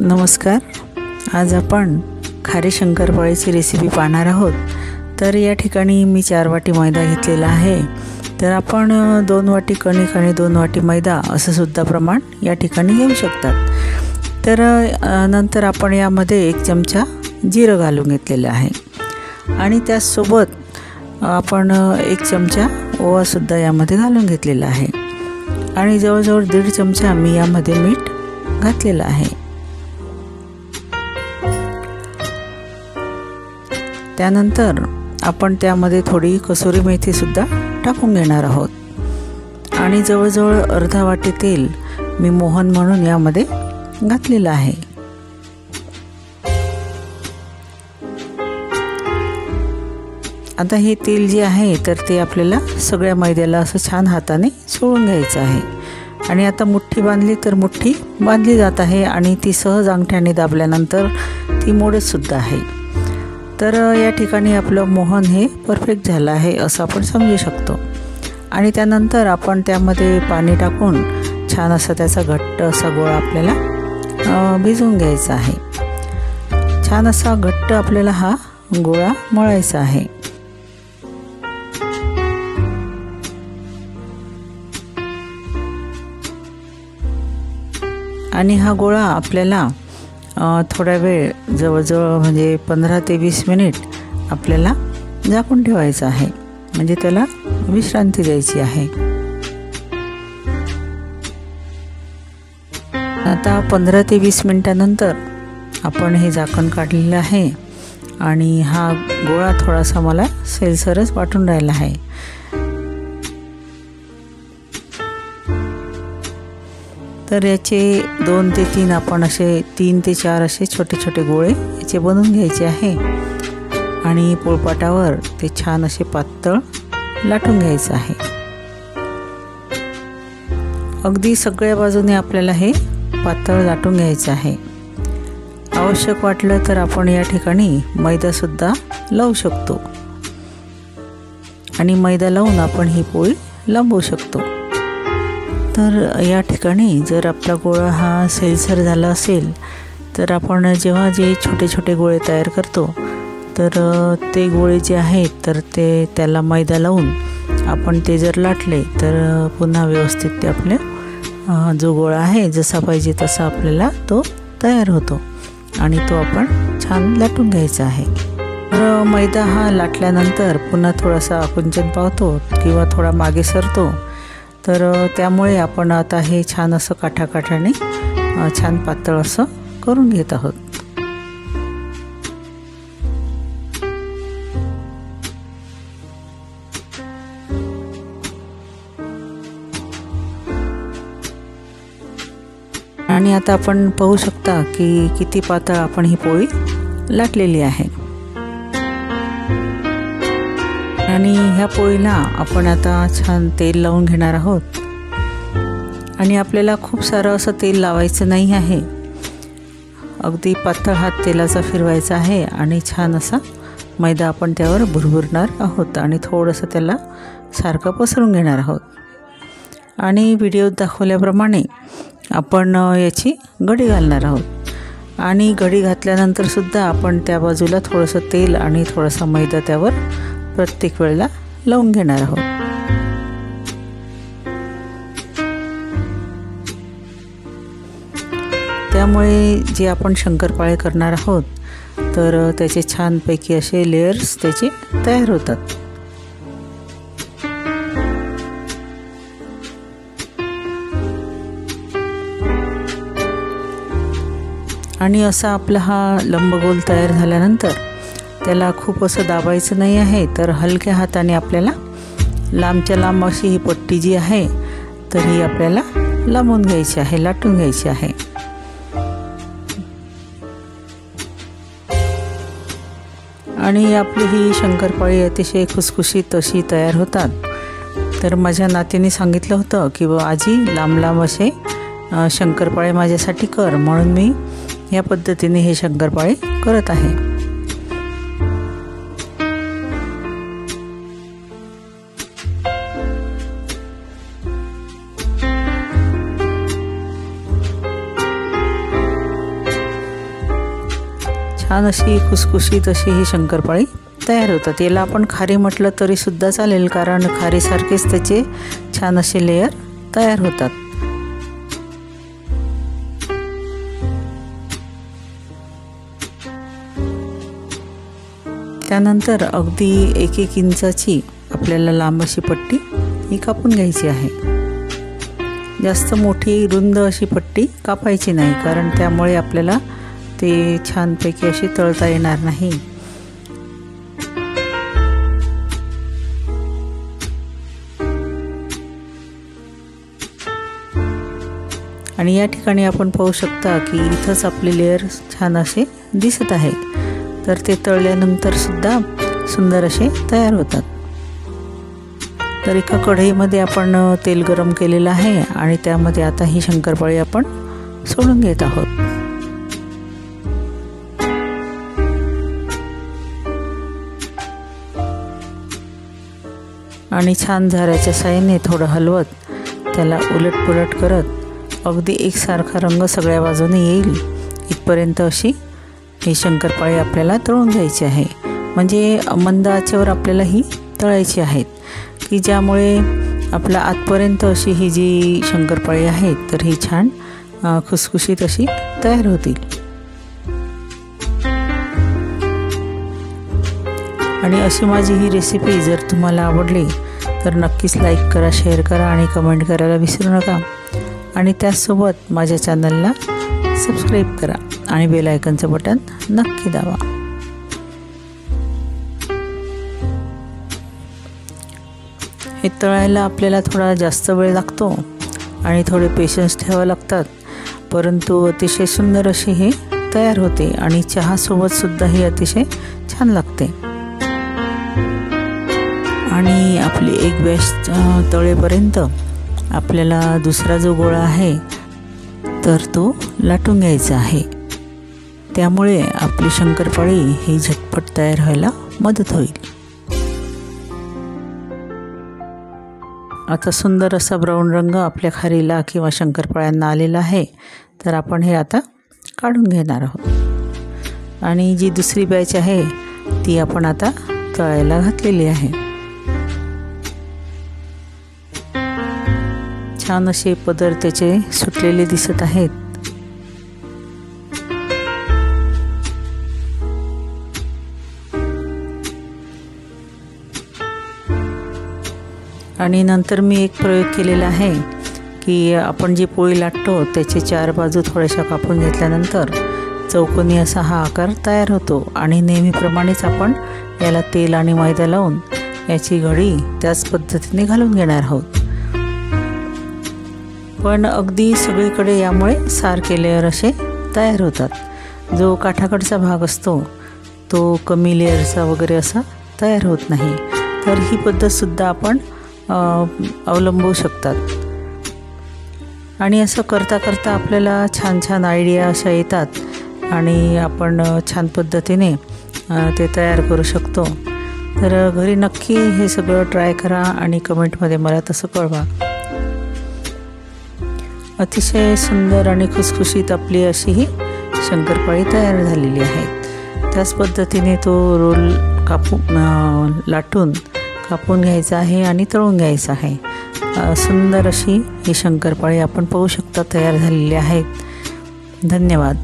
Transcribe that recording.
नमस्कार। आज आपण खारी शंकरपाळीची रेसिपी पाहणार आहोत। तर या ठिकाणी मी 4 वाटी मैदा घेतलेला आहे। तर आपण 2 वाटी कणिक आणि 2 वाटी मैदा असं सुद्धा प्रमाण या ठिकाणी घेऊ शकतात। तर नंतर आपण यामध्ये 1 चमचा जिरं घालून घेतलेले आहे आणि त्यासोबत आपण 1 चमचा ओवा सुद्धा यामध्ये घालून घेतलेला आहे आणि जवळजवळ 1.5 चमचा मी यामध्ये मीठ घातलेलं आहे। त्यानंतर आपण त्यामध्ये थोडी कसुरी मेथी सुद्धा टाकून घेणार आहोत आणि जवळजवळ अर्धा वाटी तेल मी मोहन म्हणून यामध्ये घातलेलं आहे। आता हे तेल जे आहे तर ते आपल्याला सगळ्या मैद्याला असं छान हाताने चोळून घ्यायचं आहे आणि आता मुठ्ठी बांधली तर मुठ्ठी बांधली जात आहे आणि ती सहज अंगठ्याने दाबल्यानंतर ती मोडत सुद्धा आहे। तर या ठिकाणी आपलं मोहन हे परफेक्ट झालं आहे असं आपण समजू शकतो आणि त्यानंतर आपण त्यामध्ये पाणी टाकून छान असा त्याचा घट्ट असा गोळा आपल्याला भिजवून घ्यायचा आहे। छान असा घट्ट आपल्याला हा गोळा मळायचा आहे। आणि हा गोळा आपल्याला थोडा वेळ जवळजवळ म्हणजे 15 ते 20 मिनिट आपल्याला झाकून ठेवायचा आहे, म्हणजे त्याला विश्रांती द्यायची आहे। आता 15 ते 20 मिनिटांनंतर आपण हे झाकण काढलेलं आहे आणि हा गोळा थोडासा मला सैलसरच वाटून राहिला आहे। तर याचे 2 ते 3 आपण असे 3 ते 4 असे छोटे छोटे गोळे याचे बनवून घ्यायचे आहे आणि पोळपाटावर ते छान असे पातळ लाटून घ्यायचं आहे। अगदी सगळ्या बाजूने आपल्याला हे पातळ लाटून घ्यायचं आहे। आवश्यक वाटलं तर आपण या ठिकाणी मैदा सुद्धा लावू शकतो आणि मैदा लावून आपण ही पोळी लांबवू शकतो। तर या ठिकाणी जर आपला गोळा हा सैलसर झाला असेल तर आपण जेव्हा जे छोटे छोटे गोळे तयार करतो तर ते गोळे जे आहेत तर त्याला मैदा लावून आपण ते जर लाटले तर पुन्हा व्यवस्थित ते आपले जो गोळा आहे जसा पाहिजे तसा आपल्याला तो तयार होतो आणि तो आपण छान लाटून घ्यायचा आहे। तर मैदा हा लाटल्यानंतर पुन्हा थोडासा आकुंचन पावतो किंवा थोडा मागे सरतो, तर त्यामुळे आपण आता हे छान असं काठाकाठाने छान पातळ असं करून घेत आहोत। आणि आता आपण पाहू शकता की किती पातळ आपण ही पोळी लाटलेली आहे आणि ह्या पोळीला आपण आता छान तेल लावून घेणार आहोत आणि आपल्याला खूप सारं असं तेल लावायचं नाही आहे, अगदी पातळ हात तेलाचा फिरवायचा आहे आणि छान असा मैदा आपण त्यावर भुरभुरणार आहोत आणि थोडंसं त्याला सारखं पसरून घेणार आहोत आणि व्हिडिओत दाखवल्याप्रमाणे आपण याची घडी घालणार आहोत आणि घडी घातल्यानंतर सुद्धा आपण त्या बाजूला थोडंसं तेल आणि थोडासा मैदा त्यावर प्रत्येक वेळेला लावून घेणार आहोत। त्यामुळे जे आपण शंकरपाळे करणार आहोत तर त्याचे छानपैकी असे लेयर्स त्याचे तयार होतात। आणि असा आपला हा लंबगोल तयार झाल्यानंतर त्याला खूप असं दाबायचं नाही आहे, तर हलक्या हाताने आपल्याला लांबच्या लांब अशी ही पट्टी जी आहे तर ही आपल्याला लांबून घ्यायची आहे, लाटून घ्यायची आहे। आणि आपली ही शंकरपाळी अतिशय खुसखुशीत अशी तयार होतात। तर माझ्या नातीने सांगितलं होतं की आजी लांब लांब असे शंकरपाळे माझ्यासाठी कर, म्हणून मी या पद्धतीने हे शंकरपाळे करत आहे। छान अशी खुसखुशीत अशी ही शंकरपाळी तयार होतात। याला आपण खारी म्हटलं तरीसुद्धा चालेल, कारण खारीसारखेच त्याचे छान असे लेयर तयार होतात। त्यानंतर अगदी 1-1 इंचाची आपल्याला लांब अशी पट्टी ही कापून घ्यायची आहे। जास्त मोठी रुंद अशी पट्टी कापायची नाही, कारण त्यामुळे आपल्याला ते छानपैकी अशी तळता येणार नाही। आणि या ठिकाणी आपण पाहू शकता की इथंच आपले लेयर छान असे दिसत आहे, तर ते तळल्यानंतर सुद्धा सुंदर असे तयार होतात। तर एका कढईमध्ये आपण तेल गरम केलेलं आहे आणि त्यामध्ये आता ही शंकरपाळी आपण सोडून घेत आहोत। आणि छान झाऱ्याच्या साहाय्याने थोडं हलवत त्याला उलटपुलट करत अगदी एकसारखा रंग सगळ्या बाजूने येईल इथपर्यंत अशी ही शंकरपाळी आपल्याला तळून घ्यायची आहे। म्हणजे मंद आचेवर आपल्याला ही तळायची आहेत, की ज्यामुळे आपला आतपर्यंत अशी ही जी शंकरपाळी आहे तर ही छान खुसखुशीत अशी तयार होतील। आणि अशी माझी ही रेसिपी जर तुम्हाला आवडली तर नक्कीच लाईक करा, शेअर करा आणि कमेंट करायला विसरू नका। आणि त्याचसोबत माझ्या चॅनलला सबस्क्राईब करा आणि बेल आयकॉनचं बटन नक्की दाबा। हे तळायला आपल्याला थोडा जास्त वेळ लागतो आणि थोडे पेशन्स ठेवावे लागतात, परंतु अतिशय सुंदर अशी हे तयार होते आणि चहासोबत सुद्धा ही अतिशय छान लागते। आणि आपली एक बॅच तळेपर्यंत आपल्याला दुसरा जो गोळा आहे तर तो लाटून घ्यायचा आहे, त्यामुळे आपली शंकरपाळी ही झटपट तयार व्हायला मदत होईल। आता सुंदर असा ब्राऊन रंग आपल्या खारीला किंवा शंकरपाळ्यांना आलेला आहे, तर आपण हे आता काढून घेणार आहोत। आणि जी दुसरी बॅच आहे ती आपण आता तळायला घातलेली आहे। छान असे पदर त्याचे सुटलेले दिसत आहेत। आणि नंतर मी एक प्रयोग केलेला आहे की आपण जी पोळी लाटतो त्याचे 4 बाजू थोड्याशा कापून घेतल्यानंतर चौकोनी असा हा आकार तयार होतो आणि नेहमीप्रमाणेच आपण याला तेल आणि मैदा लावून याची घडी त्याच पद्धतीने घालून घेणार आहोत। पण अगदी सगळीकडे यामुळे सारखे लेयर असे तयार होतात। जो काठाकडचा भाग असतो तो कमी लेयरचा वगैरे असा तयार होत नाही। तर ही पद्धतसुद्धा आपण अवलंबू शकतात। आणि असं करता करता आपल्याला छान छान आयडिया अशा येतात आणि आपण छान पद्धतीने ते तयार करू शकतो। तर घरी नक्की हे सगळं ट्राय करा आणि कमेंटमध्ये मला तसं कळवा। अतिशय सुंदर आणि खुसखुशीत आपली अशी ही शंकरपाळी तयार झालेली आहे। त्याच पद्धतीने तो रोल लाटून कापून घ्यायचा आहे आणि तळून घ्यायचा आहे। सुंदर अशी ही शंकरपाळी आपण पाहू शकता तयार झालेली आहेत। धन्यवाद।